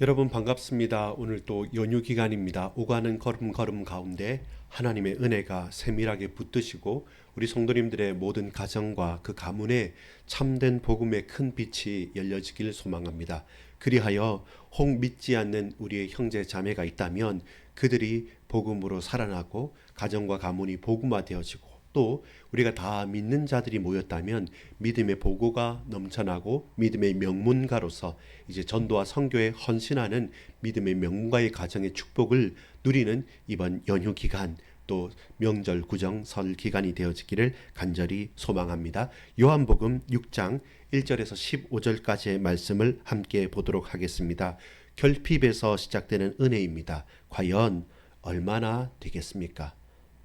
여러분 반갑습니다. 오늘 또 연휴 기간입니다. 오가는 걸음걸음 가운데 하나님의 은혜가 세밀하게 붙드시고 우리 성도님들의 모든 가정과 그 가문에 참된 복음의 큰 빛이 열려지길 소망합니다. 그리하여 혹 믿지 않는 우리의 형제 자매가 있다면 그들이 복음으로 살아나고 가정과 가문이 복음화되어지고 또 우리가 다 믿는 자들이 모였다면 믿음의 보고가 넘쳐나고 믿음의 명문가로서 이제 전도와 선교에 헌신하는 믿음의 명문가의 가정의 축복을 누리는 이번 연휴 기간 또 명절 구정 설 기간이 되어지기를 간절히 소망합니다. 요한복음 6장 1절에서 15절까지의 말씀을 함께 보도록 하겠습니다. 결핍에서 시작되는 은혜입니다. 과연 얼마나 되겠습니까?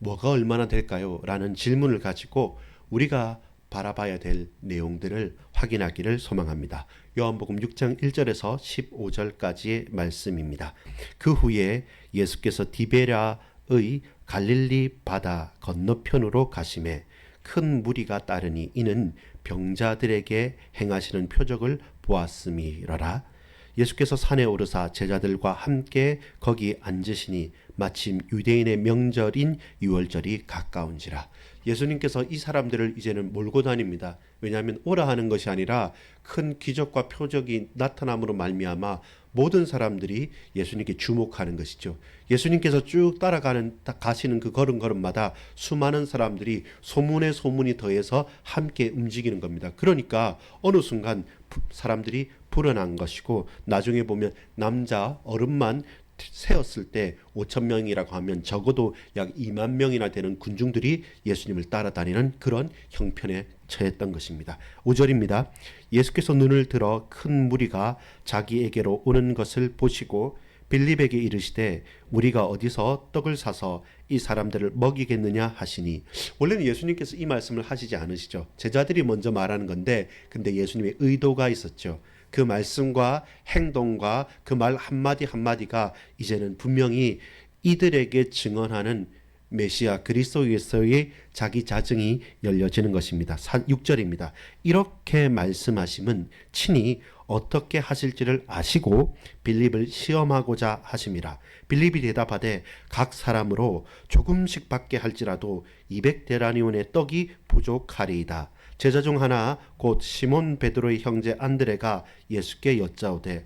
뭐가 얼마나 될까요? 라는 질문을 가지고 우리가 바라봐야 될 내용들을 확인하기를 소망합니다. 요한복음 6장 1절에서 15절까지의 말씀입니다. 그 후에 예수께서 디베랴의 갈릴리 바다 건너편으로 가시매 큰 무리가 따르니 이는 병자들에게 행하시는 표적을 보았음이러라. 예수께서 산에 오르사 제자들과 함께 거기 앉으시니 마침 유대인의 명절인 유월절이 가까운지라. 예수님께서 이 사람들을 이제는 몰고 다닙니다. 왜냐하면 오라 하는 것이 아니라 큰 기적과 표적이 나타남으로 말미암아 모든 사람들이 예수님께 주목하는 것이죠. 예수님께서 쭉 가시는 그 걸음걸음마다 수많은 사람들이 소문에 소문이 더해서 함께 움직이는 겁니다. 그러니까 어느 순간 사람들이 불어난 것이고 나중에 보면 남자 어른만 세었을 때 5천 명이라고 하면 적어도 약 2만 명이나 되는 군중들이 예수님을 따라다니는 그런 형편에 처했던 것입니다. 5절입니다. 예수께서 눈을 들어 큰 무리가 자기에게로 오는 것을 보시고 빌립에게 이르시되 우리가 어디서 떡을 사서 이 사람들을 먹이겠느냐 하시니, 원래는 예수님께서 이 말씀을 하시지 않으시죠. 제자들이 먼저 말하는 건데 근데 예수님의 의도가 있었죠. 그 말씀과 행동과 그 말 한마디 한마디가 이제는 분명히 이들에게 증언하는 메시아 그리스도에서의 자기 자증이 열려지는 것입니다. 6절입니다. 이렇게 말씀하심은 친히 어떻게 하실지를 아시고 빌립을 시험하고자 하심이라. 빌립이 대답하되 각 사람으로 조금씩 받게 할지라도 200데나리온의 떡이 부족하리이다. 제자 중 하나 곧 시몬 베드로의 형제 안드레가 예수께 여짜오되,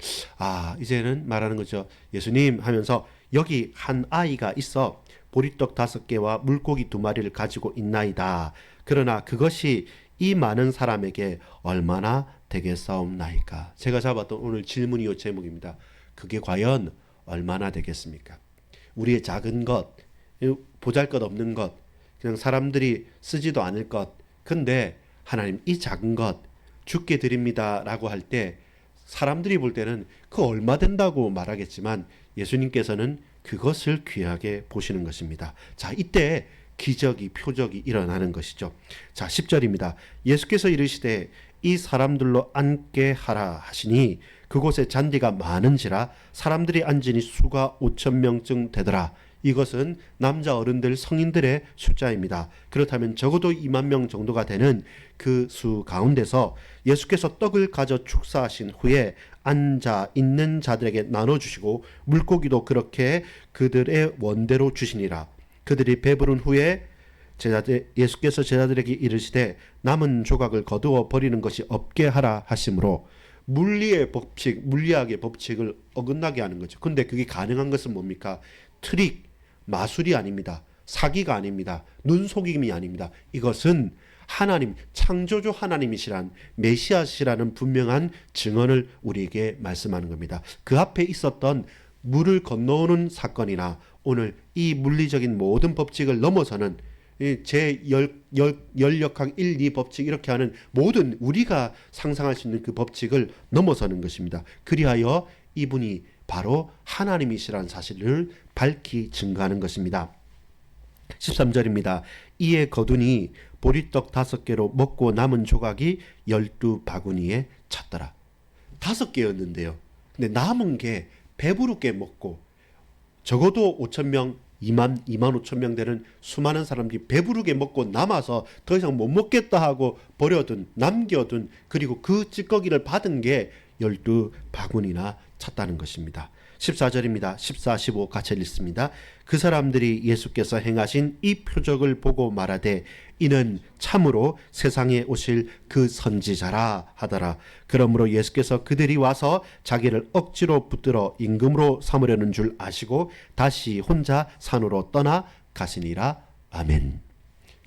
이제는 말하는 거죠. 예수님 하면서 여기 한 아이가 있어 보리떡 5개와 물고기 2마리를 가지고 있나이다. 그러나 그것이 이 많은 사람에게 얼마나 되겠사옵나이까. 제가 잡았던 오늘 질문이 이 제목입니다. 그게 과연 얼마나 되겠습니까? 우리의 작은 것, 보잘것없는 것, 그냥 사람들이 쓰지도 않을 것. 근데 하나님 이 작은 것 주께 드립니다 라고 할 때 사람들이 볼 때는 그 얼마 된다고 말하겠지만 예수님께서는 그것을 귀하게 보시는 것입니다. 자, 이때 기적이 표적이 일어나는 것이죠. 자, 10절입니다. 예수께서 이르시되 이 사람들로 앉게 하라 하시니 그곳에 잔디가 많은지라 사람들이 앉으니 수가 5,000명쯤 되더라. 이것은 남자 어른들 성인들의 숫자입니다. 그렇다면 적어도 2만 명 정도가 되는 그 수 가운데서 예수께서 떡을 가져 축사하신 후에 앉아 있는 자들에게 나눠주시고 물고기도 그렇게 그들의 원대로 주시니라. 그들이 배부른 후에 예수께서 제자들에게 이르시되 남은 조각을 거두어 버리는 것이 없게 하라 하심으로 물리학의 법칙을 어긋나게 하는 거죠. 근데 그게 가능한 것은 뭡니까? 트릭, 마술이 아닙니다. 사기가 아닙니다. 눈속임이 아닙니다. 이것은 하나님, 창조주 하나님이시란 메시아시라는 분명한 증언을 우리에게 말씀하는 겁니다. 그 앞에 있었던 물을 건너오는 사건이나 오늘 이 물리적인 모든 법칙을 넘어서는 제 열역학 1, 2 법칙 이렇게 하는 모든 우리가 상상할 수 있는 그 법칙을 넘어서는 것입니다. 그리하여 이분이 바로 하나님이시라는 사실을 밝히 증거하는 것입니다. 13절입니다. 이에 거두니 보리떡 5개로 먹고 남은 조각이 12바구니에 찼더라. 5개였는데요. 근데 남은 게 배부르게 먹고 적어도 5,000명, 2만 5천 명 되는 수많은 사람들이 배부르게 먹고 남아서 더 이상 못 먹겠다 하고 버려둔, 남겨둔, 그리고 그 찌꺼기를 받은 게 12바구니나 찾다는 것입니다. 14절입니다. 14, 15 같이 읽습니다. 그 사람들이 예수께서 행하신 이 표적을 보고 말하되 이는 참으로 세상에 오실 그 선지자라 하더라. 그러므로 예수께서 그들이 와서 자기를 억지로 붙들어 임금으로 삼으려는 줄 아시고 다시 혼자 산으로 떠나 가시니라. 아멘.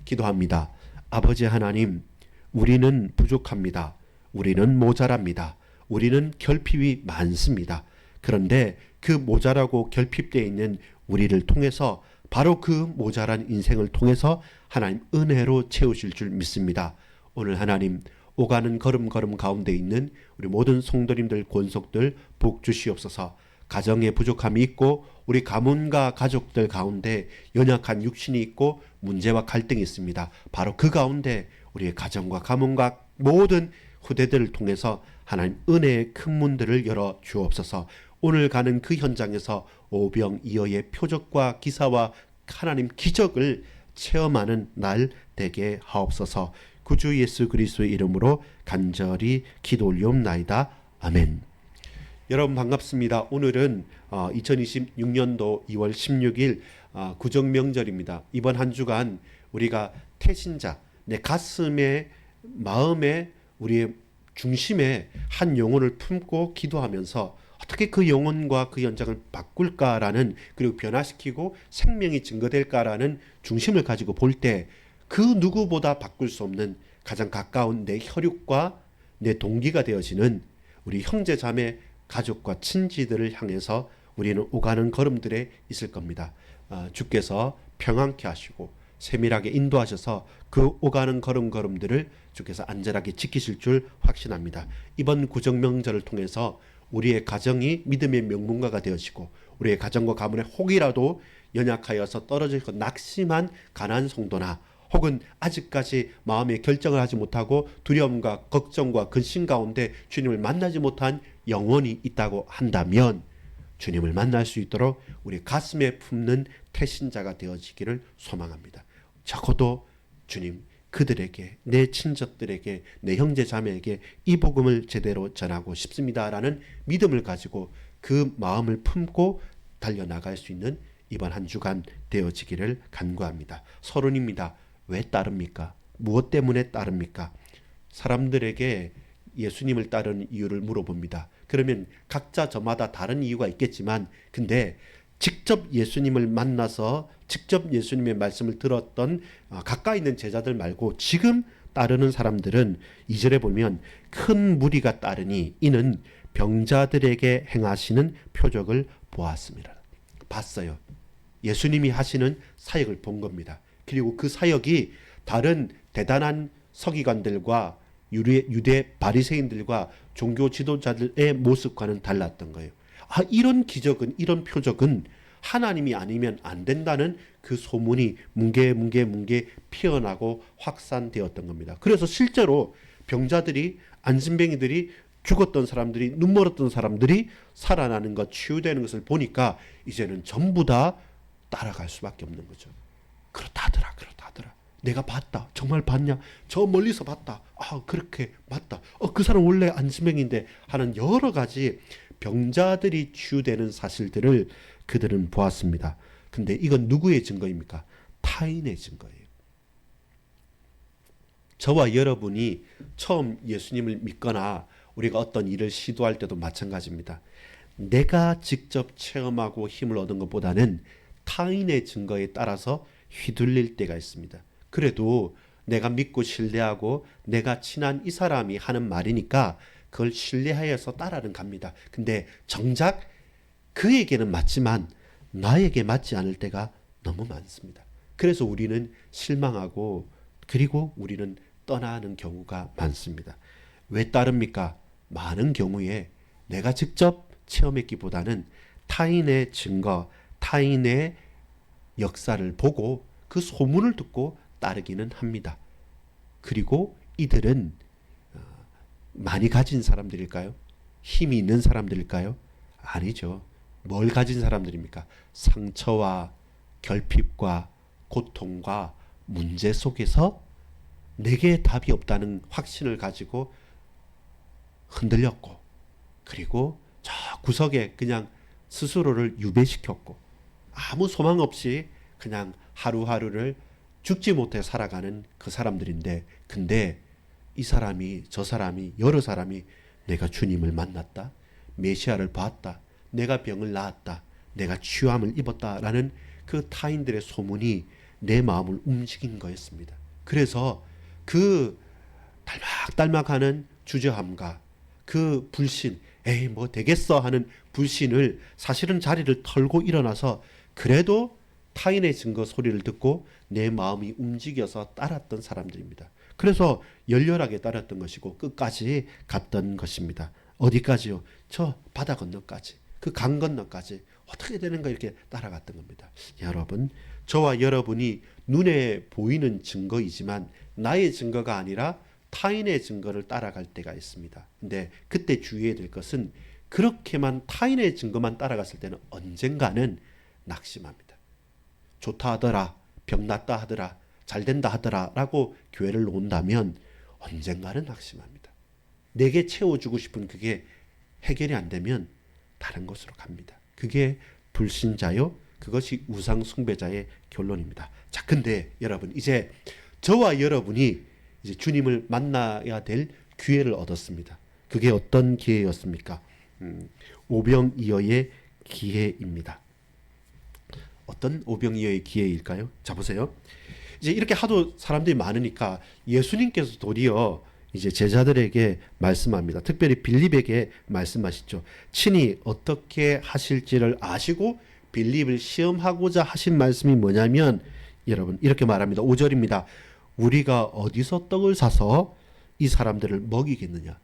기도합니다. 아버지 하나님, 우리는 부족합니다. 우리는 모자랍니다. 우리는 결핍이 많습니다. 그런데 그 모자라고 결핍되어 있는 우리를 통해서 바로 그 모자란 인생을 통해서 하나님 은혜로 채우실 줄 믿습니다. 오늘 하나님 오가는 걸음걸음 가운데 있는 우리 모든 성도님들 권속들 복 주시옵소서. 가정에 부족함이 있고 우리 가문과 가족들 가운데 연약한 육신이 있고 문제와 갈등이 있습니다. 바로 그 가운데 우리의 가정과 가문과 모든 후대들을 통해서 하나님 은혜의 큰 문들을 열어 주옵소서. 오늘 가는 그 현장에서 오병이어의 표적과 기사와 하나님 기적을 체험하는 날 되게 하옵소서. 구주 예수 그리스도의 이름으로 간절히 기도 올리옵나이다. 아멘. 여러분 반갑습니다. 오늘은 2026년도 2월 16일 구정명절입니다. 이번 한 주간 우리가 태신자, 내 가슴에 마음에 우리의 중심에 한 영혼을 품고 기도하면서 어떻게 그 영혼과 그 현장을 바꿀까라는, 그리고 변화시키고 생명이 증거될까라는 중심을 가지고 볼 때 그 누구보다 바꿀 수 없는 가장 가까운 내 혈육과 내 동기가 되어지는 우리 형제 자매 가족과 친지들을 향해서 우리는 오가는 걸음들에 있을 겁니다. 주께서 평안케 하시고 세밀하게 인도하셔서 그 오가는 걸음들을 주께서 안전하게 지키실 줄 확신합니다. 이번 구정명절을 통해서 우리의 가정이 믿음의 명문가가 되어지고 우리의 가정과 가문에 혹이라도 연약하여서 떨어지고 낙심한 가난한 성도나 혹은 아직까지 마음의 결정을 하지 못하고 두려움과 걱정과 근심 가운데 주님을 만나지 못한 영혼이 있다고 한다면 주님을 만날 수 있도록 우리 가슴에 품는 태신자가 되어지기를 소망합니다. 적어도 주님, 그들에게, 내 친척들에게, 내 형제 자매에게 이 복음을 제대로 전하고 싶습니다라는 믿음을 가지고 그 마음을 품고 달려나갈 수 있는 이번 한 주간 되어지기를 간구합니다. 서론입니다. 왜 따릅니까? 무엇 때문에 따릅니까? 사람들에게 예수님을 따르는 이유를 물어봅니다. 그러면 각자 저마다 다른 이유가 있겠지만, 근데 직접 예수님을 만나서 직접 예수님의 말씀을 들었던 가까이 있는 제자들 말고 지금 따르는 사람들은 2절에 보면 큰 무리가 따르니 이는 병자들에게 행하시는 표적을 보았습니다. 봤어요. 예수님이 하시는 사역을 본 겁니다. 그리고 그 사역이 다른 대단한 서기관들과 유대 바리새인들과 종교 지도자들의 모습과는 달랐던 거예요. 이런 기적은, 이런 표적은 하나님이 아니면 안 된다는 그 소문이 뭉게 피어나고 확산되었던 겁니다. 그래서 실제로 병자들이, 안진뱅이들이, 죽었던 사람들이, 눈 멀었던 사람들이 살아나는 것, 치유되는 것을 보니까 이제는 전부 다 따라갈 수밖에 없는 거죠. 그렇다더라. 내가 봤다. 정말 봤냐? 저 멀리서 봤다. 그렇게 맞다. 그 사람 원래 안진뱅인데 하는 여러 가지 병자들이 치유되는 사실들을 그들은 보았습니다. 근데 이건 누구의 증거입니까? 타인의 증거예요. 저와 여러분이 처음 예수님을 믿거나 우리가 어떤 일을 시도할 때도 마찬가지입니다. 내가 직접 체험하고 힘을 얻은 것보다는 타인의 증거에 따라서 휘둘릴 때가 있습니다. 그래도 내가 믿고 신뢰하고 내가 친한 이 사람이 하는 말이니까 그걸 신뢰하여서 따라는 갑니다. 근데 정작 그에게는 맞지만 나에게 맞지 않을 때가 너무 많습니다. 그래서 우리는 실망하고 그리고 우리는 떠나는 경우가 많습니다. 왜 따릅니까? 많은 경우에 내가 직접 체험했기보다는 타인의 증거, 타인의 역사를 보고 그 소문을 듣고 따르기는 합니다. 그리고 이들은 많이 가진 사람들일까요? 힘이 있는 사람들일까요? 아니죠. 뭘 가진 사람들입니까? 상처와 결핍과 고통과 문제 속에서 내게 답이 없다는 확신을 가지고 흔들렸고, 그리고 저 구석에 그냥 스스로를 유배시켰고 아무 소망 없이 그냥 하루하루를 죽지 못해 살아가는 그 사람들인데, 근데 이 사람이, 저 사람이, 여러 사람이 내가 주님을 만났다, 메시아를 봤다, 내가 병을 나았다, 내가 치유함을 입었다라는 그 타인들의 소문이 내 마음을 움직인 거였습니다. 그래서 그 딸막딸막하는 주저함과 그 불신, 에이 뭐 되겠어 하는 불신을 사실은 자리를 털고 일어나서 그래도 타인의 증거 소리를 듣고 내 마음이 움직여서 따랐던 사람들입니다. 그래서 열렬하게 따랐던 것이고 끝까지 갔던 것입니다. 어디까지요? 저 바다 건너까지, 그 강 건너까지 어떻게 되는가 이렇게 따라갔던 겁니다. 여러분, 저와 여러분이 눈에 보이는 증거이지만 나의 증거가 아니라 타인의 증거를 따라갈 때가 있습니다. 근데 그때 주의해야 될 것은 그렇게만 타인의 증거만 따라갔을 때는 언젠가는 낙심합니다. 좋다 하더라, 병 낫다 하더라, 잘 된다 하더라 라고 교회를 놓는다면 언젠가는 낙심합니다. 내게 채워주고 싶은 그게 해결이 안 되면 다른 곳으로 갑니다. 그게 불신자요, 그것이 우상숭배자의 결론입니다. 자, 근데 여러분, 이제 저와 여러분이 이제 주님을 만나야 될 기회를 얻었습니다. 그게 어떤 기회였습니까? 오병이어의 기회입니다. 어떤 오병이어의 기회일까요? 자, 보세요. 이제 이렇게 하도 사람들이 많으니까 예수님께서 도리어 이제 제자들에게 말씀합니다. 특별히 빌립에게 말씀하시죠. 친히 어떻게 하실지를 아시고 빌립을 시험하고자 하신 말씀이 뭐냐면, 여러분 이렇게 말합니다. 5절입니다. 우리가 어디서 떡을 사서 이 사람들을 먹이겠느냐.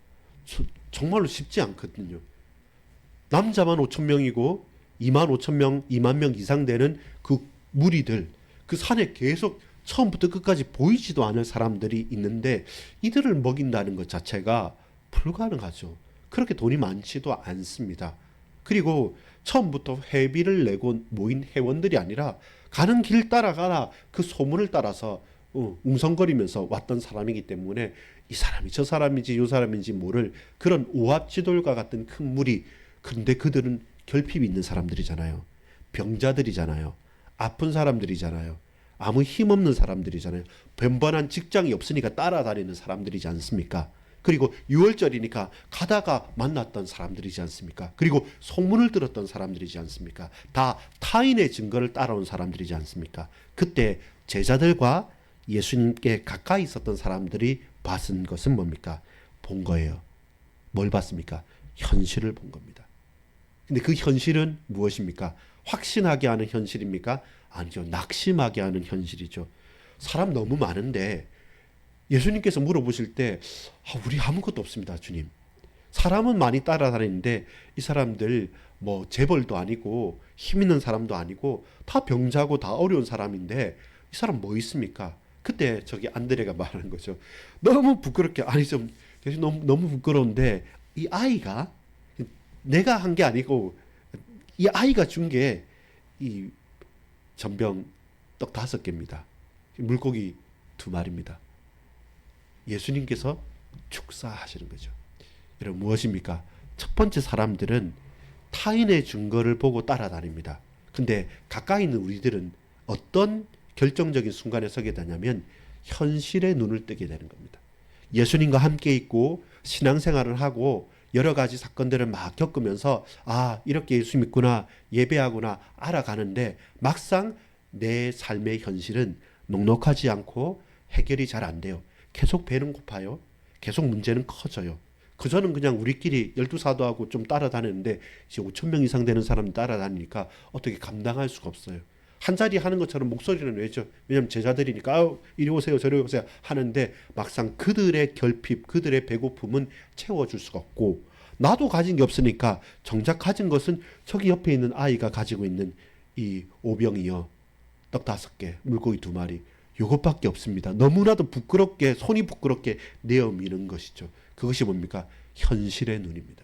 정말로 쉽지 않거든요. 남자만 5,000명이고 25,000명, 2만 명 이상 되는 그 무리들, 그 산에 계속 처음부터 끝까지 보이지도 않을 사람들이 있는데 이들을 먹인다는 것 자체가 불가능하죠. 그렇게 돈이 많지도 않습니다. 그리고 처음부터 회비를 내고 모인 회원들이 아니라 가는 길 따라가라 그 소문을 따라서 웅성거리면서 왔던 사람이기 때문에 이 사람이 저 사람인지 요 사람인지 모를 그런 오합지돌과 같은 큰 무리. 그런데 그들은 결핍이 있는 사람들이잖아요. 병자들이잖아요. 아픈 사람들이잖아요. 아무 힘없는 사람들이잖아요. 번번한 직장이 없으니까 따라다니는 사람들이지 않습니까? 그리고 6월절이니까 가다가 만났던 사람들이지 않습니까? 그리고 소문을 들었던 사람들이지 않습니까? 다 타인의 증거를 따라온 사람들이지 않습니까? 그때 제자들과 예수님께 가까이 있었던 사람들이 봤은 것은 뭡니까? 본 거예요. 뭘 봤습니까? 현실을 본 겁니다. 근데 그 현실은 무엇입니까? 확신하게 하는 현실입니까? 아니죠. 낙심하게 하는 현실이죠. 사람 너무 많은데 예수님께서 물어보실 때 우리 아무것도 없습니다, 주님. 사람은 많이 따라다니는데 이 사람들 뭐 재벌도 아니고 힘 있는 사람도 아니고 다 병자고 다 어려운 사람인데 이 사람 뭐 있습니까? 그때 저기 안드레가 말하는 거죠. 너무 부끄럽게, 아니 좀 너무 부끄러운데 이 아이가 내가 한 게 아니고 이 아이가 준 게 이 전병 떡 5개입니다. 물고기 2마리입니다. 예수님께서 축사하시는 거죠. 여러분 무엇입니까? 첫 번째 사람들은 타인의 증거를 보고 따라다닙니다. 근데 가까이 있는 우리들은 어떤 결정적인 순간에 서게 되냐면 현실의 눈을 뜨게 되는 겁니다. 예수님과 함께 있고 신앙생활을 하고 여러 가지 사건들을 막 겪으면서 이렇게 예수 믿구나, 예배하구나 알아가는데 막상 내 삶의 현실은 녹록하지 않고 해결이 잘 안 돼요. 계속 배는 고파요. 계속 문제는 커져요. 그저는 그냥 우리끼리 12사도하고 좀 따라다녔는데 이제 5,000명 이상 되는 사람 따라다니니까 어떻게 감당할 수가 없어요. 한 자리 하는 것처럼 목소리는 내죠. 왜냐하면 제자들이니까 이리 오세요 저리 오세요 하는데 막상 그들의 결핍, 그들의 배고픔은 채워줄 수가 없고 나도 가진 게 없으니까 정작 가진 것은 저기 옆에 있는 아이가 가지고 있는 이 오병이어 떡 5개, 물고기 2마리 요것밖에 없습니다. 너무나도 부끄럽게, 손이 부끄럽게 내어미는 것이죠. 그것이 뭡니까? 현실의 눈입니다.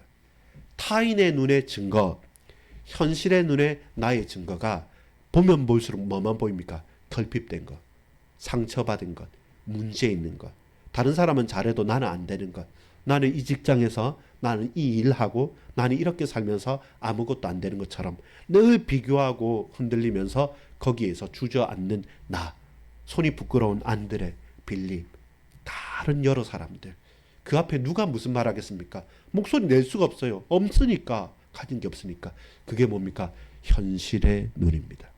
타인의 눈의 증거, 현실의 눈에 나의 증거가 보면 볼수록 뭐만 보입니까? 결핍된 것, 상처받은 것, 문제 있는 것, 다른 사람은 잘해도 나는 안 되는 것, 나는 이 직장에서 나는 이 일하고 나는 이렇게 살면서 아무것도 안 되는 것처럼 늘 비교하고 흔들리면서 거기에서 주저앉는 나, 손이 부끄러운 안드레, 빌립, 다른 여러 사람들. 그 앞에 누가 무슨 말 하겠습니까? 목소리 낼 수가 없어요. 없으니까, 가진 게 없으니까. 그게 뭡니까? 현실의 눈입니다.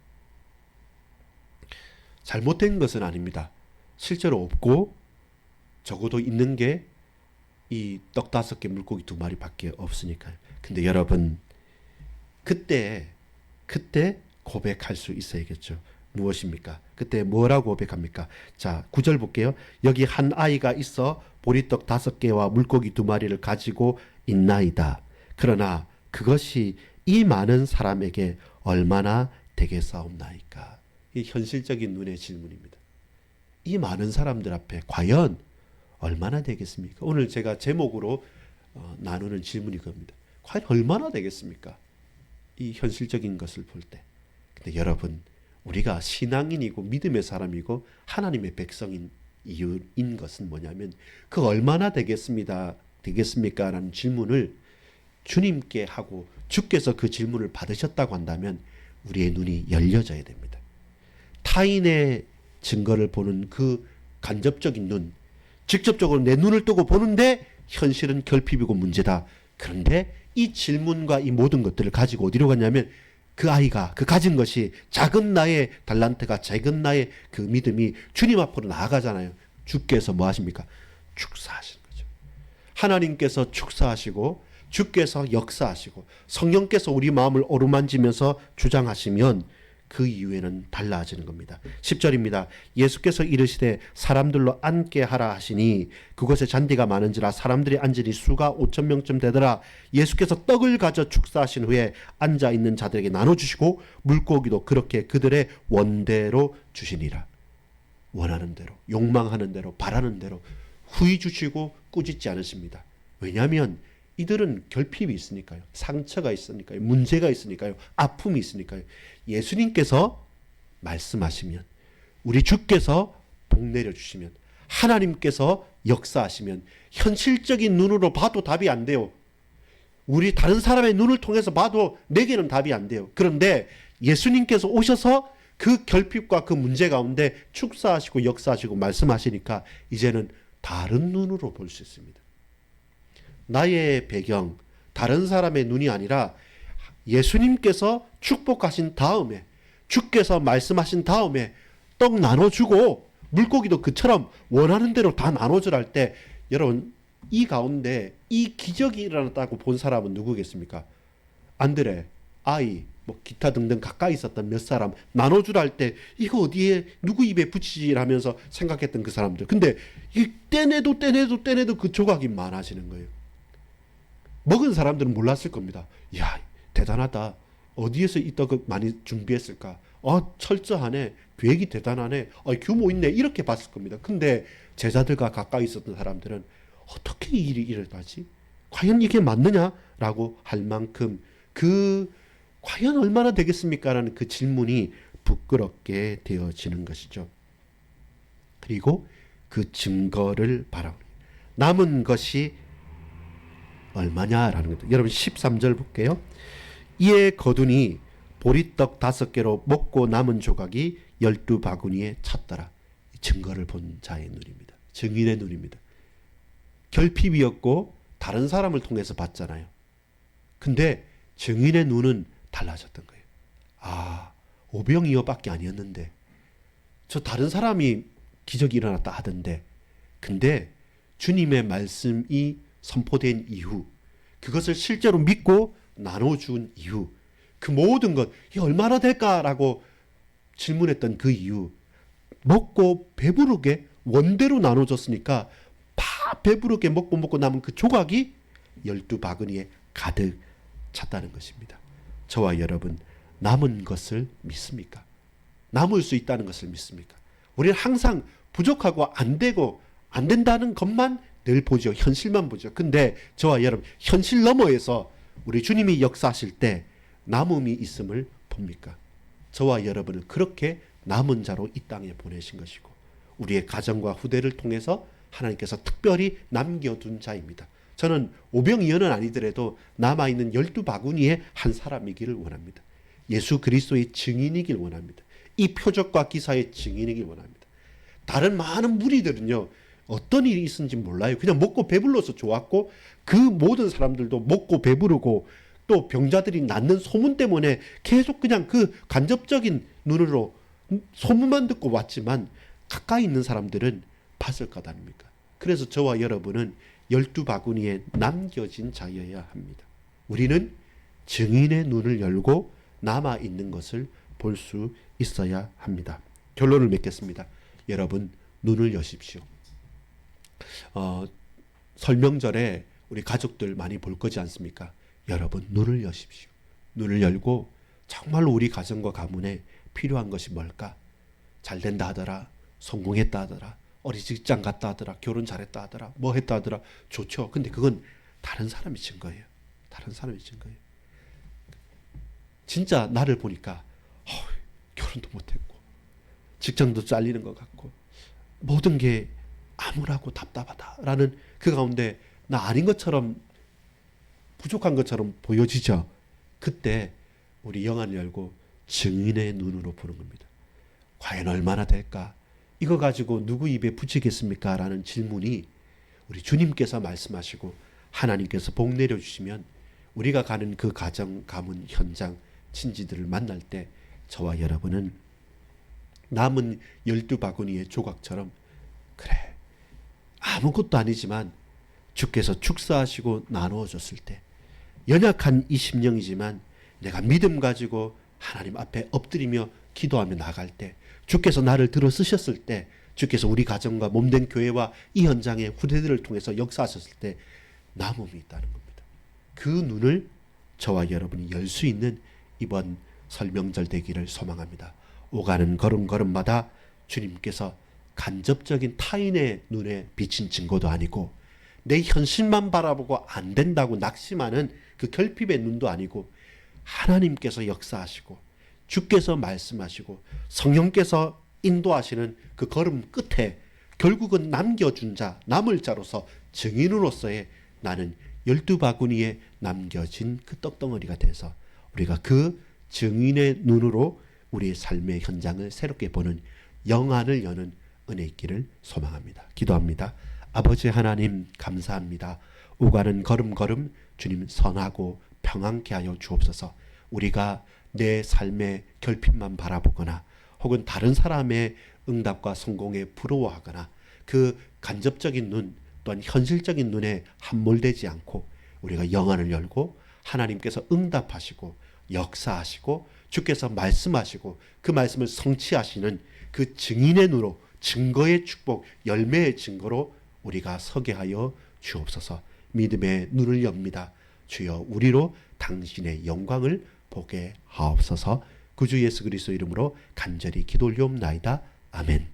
잘못된 것은 아닙니다. 실제로 없고 적어도 있는 게 이 떡 5개 물고기 2마리 밖에 없으니까요. 근데 여러분, 그때 고백할 수 있어야겠죠. 무엇입니까? 그때 뭐라고 고백합니까? 자, 9절 볼게요. 여기 한 아이가 있어 보리떡 5개와 물고기 2마리를 가지고 있나이다. 그러나 그것이 이 많은 사람에게 얼마나 되겠사옵나이까? 이 현실적인 눈의 질문입니다. 이 많은 사람들 앞에 과연 얼마나 되겠습니까? 오늘 제가 제목으로 나누는 질문이 그겁니다. 과연 얼마나 되겠습니까? 이 현실적인 것을 볼 때. 근데 여러분, 우리가 신앙인이고 믿음의 사람이고 하나님의 백성인 이유인 것은 뭐냐면 그 얼마나 되겠습니까? 라는 질문을 주님께 하고 주께서 그 질문을 받으셨다고 한다면 우리의 눈이 열려져야 됩니다. 타인의 증거를 보는 그 간접적인 눈, 직접적으로 내 눈을 뜨고 보는데 현실은 결핍이고 문제다. 그런데 이 질문과 이 모든 것들을 가지고 어디로 갔냐면 그 아이가 그 가진 것이 작은 나의 달란트가 작은 나의 그 믿음이 주님 앞으로 나아가잖아요. 주께서 뭐 하십니까? 축사하시는 거죠. 하나님께서 축사하시고 주께서 역사하시고 성령께서 우리 마음을 어루만지면서 주장하시면 그 이후에는 달라지는 겁니다. 10절입니다. 예수께서 이르시되 사람들로 앉게 하라 하시니 그곳에 잔디가 많은지라 사람들이 앉으니 수가 5,000명쯤 되더라. 예수께서 떡을 가져 축사하신 후에 앉아있는 자들에게 나눠주시고 물고기도 그렇게 그들의 원대로 주시니라. 원하는 대로, 욕망하는 대로, 바라는 대로 후히 주시고 꾸짖지 않으십니다. 왜냐하면 이들은 결핍이 있으니까요. 상처가 있으니까요. 문제가 있으니까요. 아픔이 있으니까요. 예수님께서 말씀하시면, 우리 주께서 복 내려주시면, 하나님께서 역사하시면 현실적인 눈으로 봐도 답이 안 돼요. 우리 다른 사람의 눈을 통해서 봐도 내게는 답이 안 돼요. 그런데 예수님께서 오셔서 그 결핍과 그 문제 가운데 축사하시고 역사하시고 말씀하시니까 이제는 다른 눈으로 볼 수 있습니다. 나의 배경, 다른 사람의 눈이 아니라 예수님께서 축복하신 다음에, 주께서 말씀하신 다음에 떡 나눠주고 물고기도 그처럼 원하는 대로 다 나눠주라 할 때, 여러분, 이 가운데 이 기적이 일어났다고 본 사람은 누구겠습니까? 안드레, 아이, 뭐 기타 등등 가까이 있었던 몇 사람 나눠주라 할 때 이거 어디에 누구 입에 붙이지 하면서 생각했던 그 사람들. 근데 이 떼내도 그 조각이 많아지는 거예요. 먹은 사람들은 몰랐을 겁니다. 이야, 대단하다. 어디에서 이 떡을 많이 준비했을까? 철저하네. 계획이 대단하네. 규모 있네. 이렇게 봤을 겁니다. 근데 제자들과 가까이 있었던 사람들은 어떻게 이 일이 일어나지? 과연 이게 맞느냐라고 할 만큼 과연 얼마나 되겠습니까? 라는 그 질문이 부끄럽게 되어지는 것이죠. 그리고 그 증거를 바라보니 남은 것이 얼마냐라는 것도. 여러분 13절 볼게요. 이에 거두니 보리떡 5개로 먹고 남은 조각이 12바구니에 찼더라. 증거를 본 자의 눈입니다. 증인의 눈입니다. 결핍이었고 다른 사람을 통해서 봤잖아요. 근데 증인의 눈은 달라졌던 거예요. 오병이어밖에 아니었는데 저 다른 사람이 기적이 일어났다 하던데, 근데 주님의 말씀이 선포된 이후, 그것을 실제로 믿고 나눠준 이후, 그 모든 것, 이게 얼마나 될까라고 질문했던 그 이후, 먹고 배부르게 원대로 나눠줬으니까 배부르게 먹고 남은 그 조각이 12바구니에 가득 찼다는 것입니다. 저와 여러분, 남은 것을 믿습니까? 남을 수 있다는 것을 믿습니까? 우리는 항상 부족하고 안 되고 안 된다는 것만 늘 보죠. 현실만 보죠. 근데 저와 여러분, 현실 너머에서 우리 주님이 역사하실 때 남음이 있음을 봅니까? 저와 여러분을 그렇게 남은 자로 이 땅에 보내신 것이고 우리의 가정과 후대를 통해서 하나님께서 특별히 남겨둔 자입니다. 저는 오병이어는 아니더라도 남아있는 12바구니의 한 사람이기를 원합니다. 예수 그리스도의 증인이길 원합니다. 이 표적과 기사의 증인이길 원합니다. 다른 많은 무리들은요, 어떤 일이 있었는지 몰라요. 그냥 먹고 배불러서 좋았고, 그 모든 사람들도 먹고 배부르고, 또 병자들이 낫는 소문 때문에 계속 그냥 그 간접적인 눈으로 소문만 듣고 왔지만, 가까이 있는 사람들은 봤을 것 아닙니까? 그래서 저와 여러분은 12바구니에 남겨진 자여야 합니다. 우리는 증인의 눈을 열고 남아있는 것을 볼 수 있어야 합니다. 결론을 맺겠습니다. 여러분, 눈을 여십시오. 설명절에 우리 가족들 많이 볼 거지 않습니까? 여러분, 눈을 여십시오. 눈을 열고 정말로 우리 가정과 가문에 필요한 것이 뭘까? 잘 된다 하더라, 성공했다 하더라, 어리 직장 갔다 하더라, 결혼 잘했다 하더라, 뭐 했다 하더라, 좋죠. 근데 그건 다른 사람이 진 거예요. 다른 사람이 진 거예요. 진짜 나를 보니까 결혼도 못했고 직장도 잘리는 것 같고 모든 게 암울하고 답답하다라는 그 가운데 나 아닌 것처럼, 부족한 것처럼 보여지죠. 그때 우리 영안을 열고 증인의 눈으로 보는 겁니다. 과연 얼마나 될까? 이거 가지고 누구 입에 붙이겠습니까? 라는 질문이 우리 주님께서 말씀하시고 하나님께서 복 내려주시면 우리가 가는 그 가정, 가문, 현장, 친지들을 만날 때 저와 여러분은 남은 12바구니의 조각처럼, 그래, 아무것도 아니지만 주께서 축사하시고 나누어 줬을 때, 연약한 이 심령이지만 내가 믿음 가지고 하나님 앞에 엎드리며 기도하며 나갈 때, 주께서 나를 들어 쓰셨을 때, 주께서 우리 가정과 몸된 교회와 이 현장의 후대들을 통해서 역사하셨을 때 남음이 있다는 겁니다. 그 눈을 저와 여러분이 열 수 있는 이번 설명절 되기를 소망합니다. 오가는 걸음걸음마다 주님께서 간접적인 타인의 눈에 비친 증거도 아니고, 내 현실만 바라보고 안 된다고 낙심하는 그 결핍의 눈도 아니고, 하나님께서 역사하시고 주께서 말씀하시고 성령께서 인도하시는 그 걸음 끝에 결국은 남겨준 자, 남을 자로서 증인으로서의 나는 12바구니에 남겨진 그 떡덩어리가 돼서 우리가 그 증인의 눈으로 우리의 삶의 현장을 새롭게 보는 영안을 여는 은혜 있기를 소망합니다. 기도합니다. 아버지 하나님, 감사합니다. 오가는 걸음걸음 주님 선하고 평안케 하여 주옵소서. 우리가 내 삶의 결핍만 바라보거나 혹은 다른 사람의 응답과 성공에 부러워하거나 그 간접적인 눈 또한 현실적인 눈에 함몰되지 않고 우리가 영안을 열고 하나님께서 응답하시고 역사하시고 주께서 말씀하시고 그 말씀을 성취하시는 그 증인의 눈으로, 증거의 축복, 열매의 증거로 우리가 서게 하여 주옵소서. 믿음의 눈을 엽니다. 주여, 우리로 당신의 영광을 보게 하옵소서. 구주 예수 그리스도 이름으로 간절히 기도 올리옵나이다. 아멘.